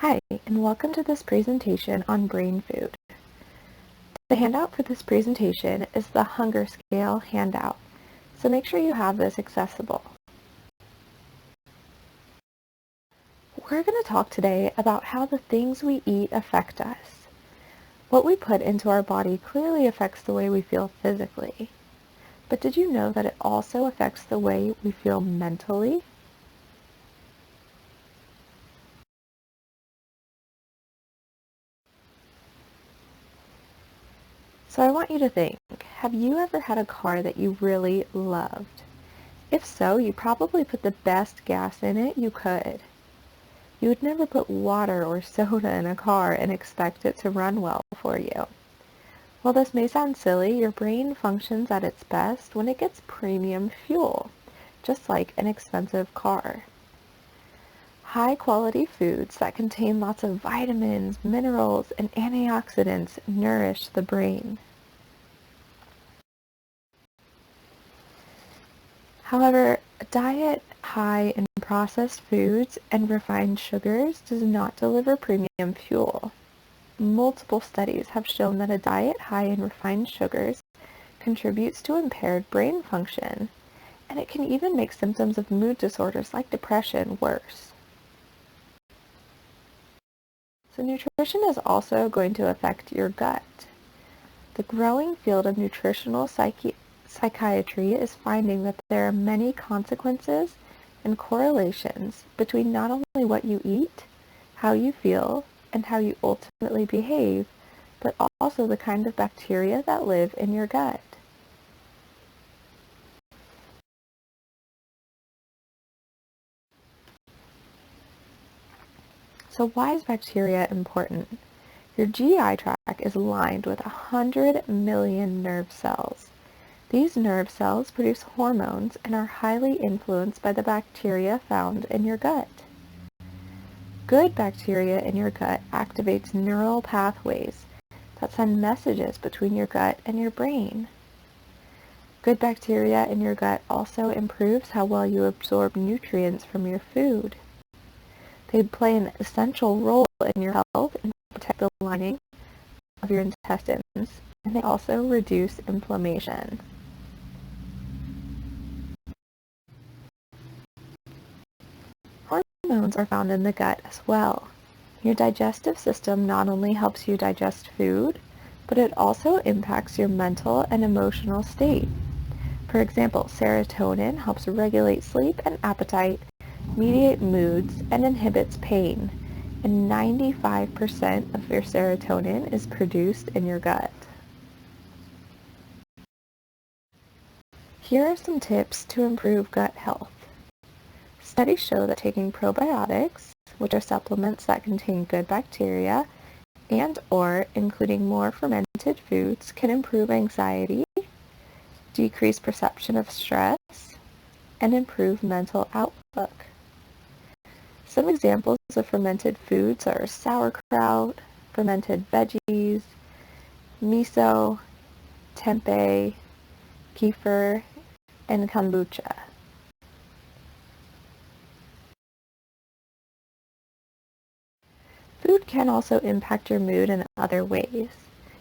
Hi, and welcome to this presentation on brain food. The handout for this presentation is the hunger scale handout, so make sure you have this accessible. We're going to talk today about how the things we eat affect us. What we put into our body clearly affects the way we feel physically. But did you know that it also affects the way we feel mentally? So I want you to think, have you ever had a car that you really loved? If so, you probably put the best gas in it you could. You would never put water or soda in a car and expect it to run well for you. While this may sound silly, your brain functions at its best when it gets premium fuel, just like an expensive car. High-quality foods that contain lots of vitamins, minerals, and antioxidants nourish the brain. However, a diet high in processed foods and refined sugars does not deliver premium fuel. Multiple studies have shown that a diet high in refined sugars contributes to impaired brain function, and it can even make symptoms of mood disorders like depression worse. So nutrition is also going to affect your gut. The growing field of nutritional psychiatry is finding that there are many consequences and correlations between not only what you eat, how you feel, and how you ultimately behave, but also the kind of bacteria that live in your gut. So why is bacteria important? Your GI tract is lined with 100 million nerve cells. These nerve cells produce hormones and are highly influenced by the bacteria found in your gut. Good bacteria in your gut activates neural pathways that send messages between your gut and your brain. Good bacteria in your gut also improves how well you absorb nutrients from your food. They play an essential role in your health and protect the lining of your intestines, and they also reduce inflammation. Hormones are found in the gut as well. Your digestive system not only helps you digest food, but it also impacts your mental and emotional state. For example, serotonin helps regulate sleep and appetite, mediate moods, and inhibits pain. And 95% of your serotonin is produced in your gut. Here are some tips to improve gut health. Studies show that taking probiotics, which are supplements that contain good bacteria, and/or including more fermented foods, can improve anxiety, decrease perception of stress, and improve mental outlook. Some examples of fermented foods are sauerkraut, fermented veggies, miso, tempeh, kefir, and kombucha. Food can also impact your mood in other ways.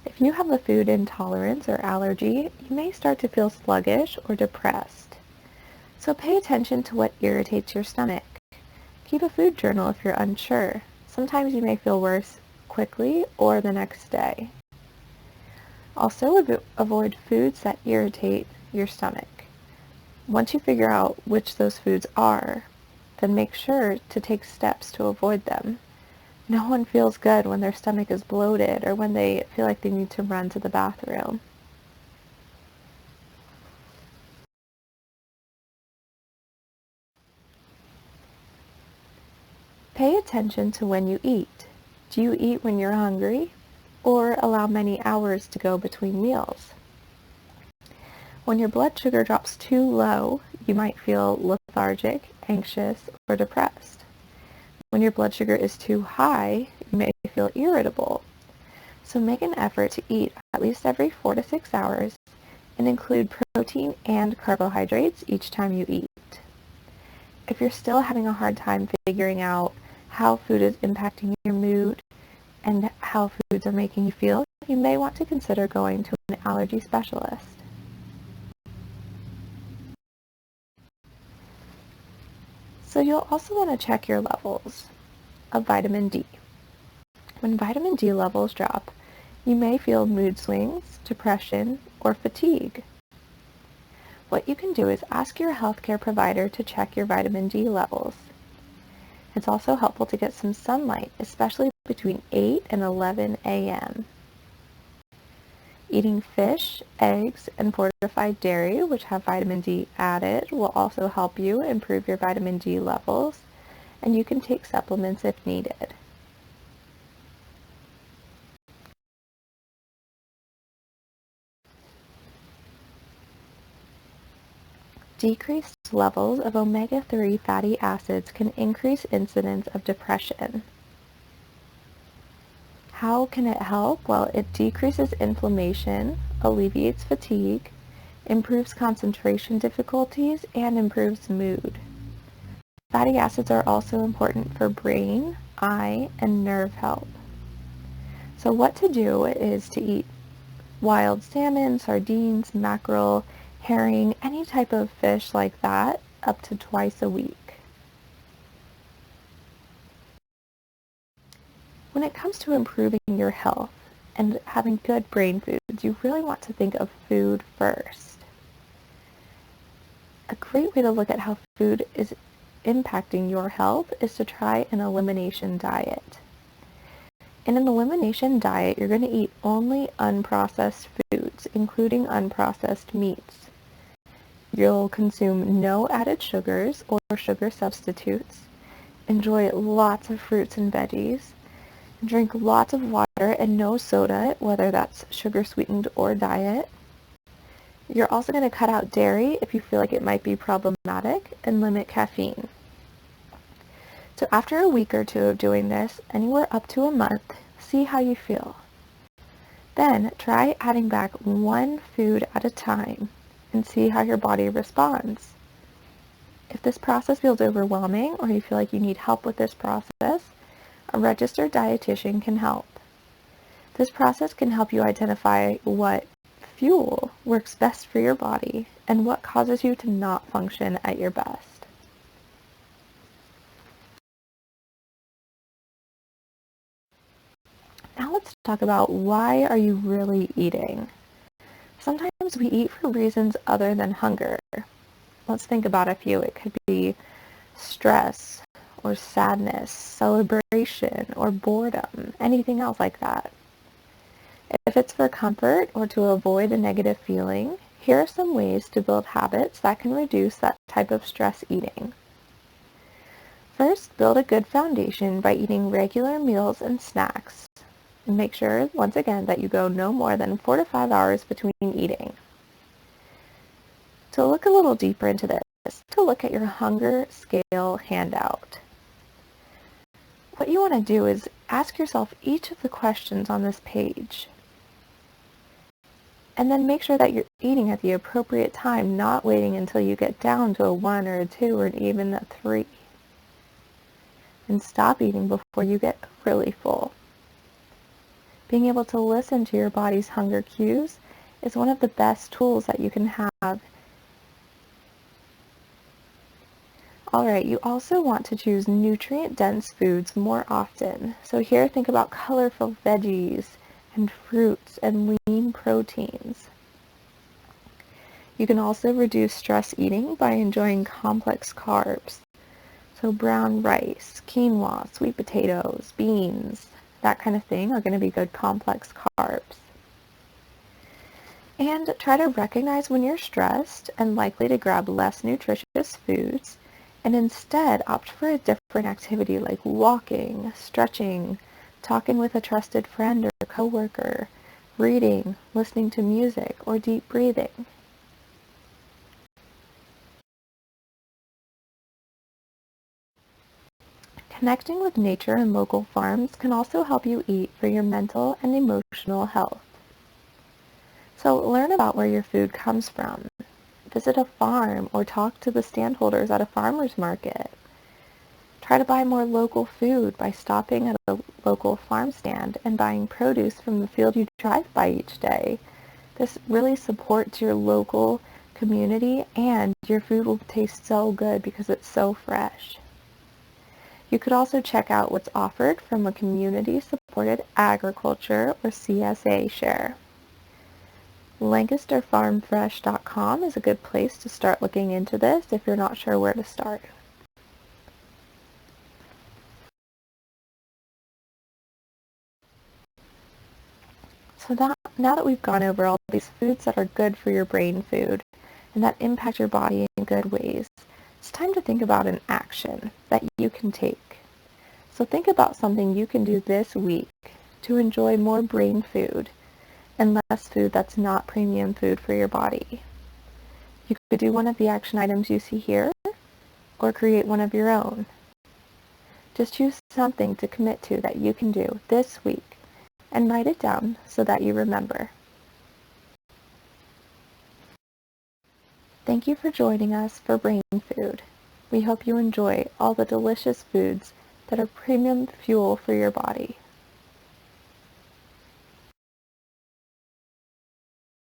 If you have a food intolerance or allergy, you may start to feel sluggish or depressed. So pay attention to what irritates your stomach. Keep a food journal if you're unsure. Sometimes you may feel worse quickly or the next day. Also, avoid foods that irritate your stomach. Once you figure out which those foods are, then make sure to take steps to avoid them. No one feels good when their stomach is bloated or when they feel like they need to run to the bathroom. Pay attention to when you eat. Do you eat when you're hungry or allow many hours to go between meals? When your blood sugar drops too low, you might feel lethargic, anxious, or depressed. When your blood sugar is too high, you may feel irritable. So make an effort to eat at least every 4 to 6 hours and include protein and carbohydrates each time you eat. If you're still having a hard time figuring out how food is impacting your mood, and how foods are making you feel, you may want to consider going to an allergy specialist. So you'll also want to check your levels of vitamin D. When vitamin D levels drop, you may feel mood swings, depression, or fatigue. What you can do is ask your healthcare provider to check your vitamin D levels. It's also helpful to get some sunlight, especially between 8 and 11 a.m. Eating fish, eggs, and fortified dairy, which have vitamin D added, will also help you improve your vitamin D levels, and you can take supplements if needed. Decreased levels of omega-3 fatty acids can increase incidence of depression. How can it help? Well, it decreases inflammation, alleviates fatigue, improves concentration difficulties, and improves mood. Fatty acids are also important for brain, eye, and nerve health. So what to do is to eat wild salmon, sardines, mackerel, herring, any type of fish like that, up to twice a week. When it comes to improving your health and having good brain foods, you really want to think of food first. A great way to look at how food is impacting your health is to try an elimination diet. In an elimination diet, you're going to eat only unprocessed foods, including unprocessed meats. You'll consume no added sugars or sugar substitutes, enjoy lots of fruits and veggies, drink lots of water and no soda, whether that's sugar sweetened or diet. You're also going to cut out dairy if you feel like it might be problematic, and limit caffeine. So after a week or two of doing this, anywhere up to a month, see how you feel. Then try adding back one food at a time and see how your body responds. If this process feels overwhelming or you feel like you need help with this process, a registered dietitian can help. This process can help you identify what fuel works best for your body and what causes you to not function at your best. Now let's talk about, why are you really eating? Sometimes we eat for reasons other than hunger. Let's think about a few. It could be stress or sadness, celebration or boredom, anything else like that. If it's for comfort or to avoid a negative feeling, here are some ways to build habits that can reduce that type of stress eating. First, build a good foundation by eating regular meals and snacks. And make sure, once again, that you go no more than 4 to 5 hours between eating. To look a little deeper into this, to look at your hunger scale handout. What you want to do is ask yourself each of the questions on this page. And then make sure that you're eating at the appropriate time, not waiting until you get down to a 1 or a 2 or even a 3. And stop eating before you get really full. Being able to listen to your body's hunger cues is one of the best tools that you can have. Alright, you also want to choose nutrient-dense foods more often. So here, think about colorful veggies and fruits and lean proteins. You can also reduce stress eating by enjoying complex carbs. So brown rice, quinoa, sweet potatoes, beans, that kind of thing are going to be good complex carbs. And try to recognize when you're stressed and likely to grab less nutritious foods, and instead opt for a different activity like walking, stretching, talking with a trusted friend or coworker, reading, listening to music, or deep breathing. Connecting with nature and local farms can also help you eat for your mental and emotional health. So learn about where your food comes from. Visit a farm or talk to the standholders at a farmer's market. Try to buy more local food by stopping at a local farm stand and buying produce from the field you drive by each day. This really supports your local community, and your food will taste so good because it's so fresh. You could also check out what's offered from a community-supported agriculture or CSA share. LancasterFarmFresh.com is a good place to start looking into this if you're not sure where to start. So now that we've gone over all these foods that are good for your brain food and that impact your body in good ways, it's time to think about an action that you can take. So think about something you can do this week to enjoy more brain food and less food that's not premium food for your body. You could do one of the action items you see here, or create one of your own. Just choose something to commit to that you can do this week and write it down so that you remember. Thank you for joining us for Brain Food. We hope you enjoy all the delicious foods that are premium fuel for your body.